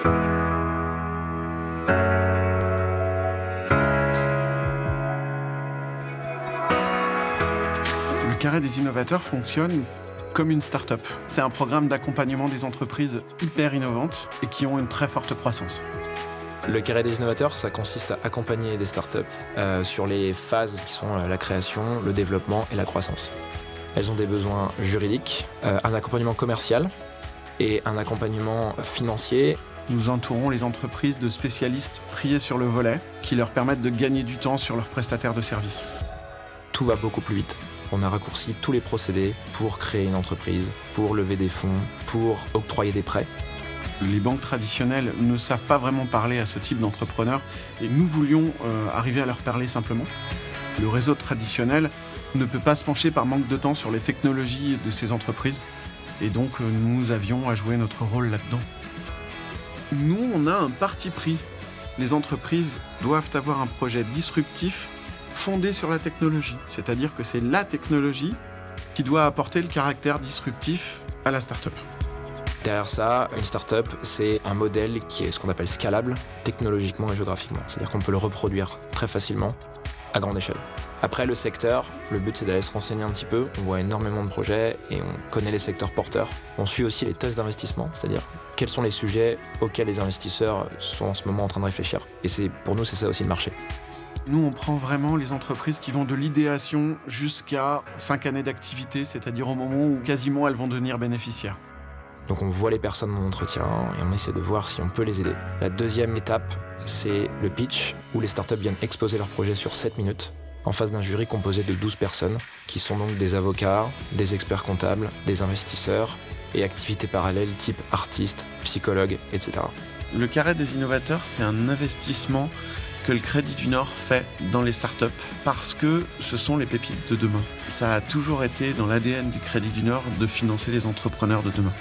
Le Carré des innovateurs fonctionne comme une start-up. C'est un programme d'accompagnement des entreprises hyper innovantes et qui ont une très forte croissance. Le Carré des innovateurs, ça consiste à accompagner des startups sur les phases qui sont la création, le développement et la croissance. Elles ont des besoins juridiques, un accompagnement commercial et un accompagnement financier. Nous entourons les entreprises de spécialistes triés sur le volet qui leur permettent de gagner du temps sur leurs prestataires de services. Tout va beaucoup plus vite. On a raccourci tous les procédés pour créer une entreprise, pour lever des fonds, pour octroyer des prêts. Les banques traditionnelles ne savent pas vraiment parler à ce type d'entrepreneurs et nous voulions arriver à leur parler simplement. Le réseau traditionnel ne peut pas se pencher par manque de temps sur les technologies de ces entreprises et donc nous avions à jouer notre rôle là-dedans. Nous, on a un parti pris. Les entreprises doivent avoir un projet disruptif fondé sur la technologie, c'est-à-dire que c'est la technologie qui doit apporter le caractère disruptif à la start-up. Derrière ça, une start-up, c'est un modèle qui est ce qu'on appelle scalable, technologiquement et géographiquement. C'est-à-dire qu'on peut le reproduire très facilement, à grande échelle. Après, le secteur, le but c'est d'aller se renseigner un petit peu. On voit énormément de projets et on connaît les secteurs porteurs. On suit aussi les tests d'investissement, c'est-à-dire quels sont les sujets auxquels les investisseurs sont en ce moment en train de réfléchir. Et pour nous, c'est ça aussi le marché. Nous, on prend vraiment les entreprises qui vont de l'idéation jusqu'à 5 années d'activité, c'est-à-dire au moment où quasiment elles vont devenir bénéficiaires. Donc on voit les personnes en entretien et on essaie de voir si on peut les aider. La deuxième étape, c'est le pitch, où les startups viennent exposer leur projet sur 7 minutes, en face d'un jury composé de 12 personnes, qui sont donc des avocats, des experts comptables, des investisseurs et activités parallèles type artistes, psychologues, etc. Le Carré des innovateurs, c'est un investissement que le Crédit du Nord fait dans les startups parce que ce sont les pépites de demain. Ça a toujours été dans l'ADN du Crédit du Nord de financer les entrepreneurs de demain.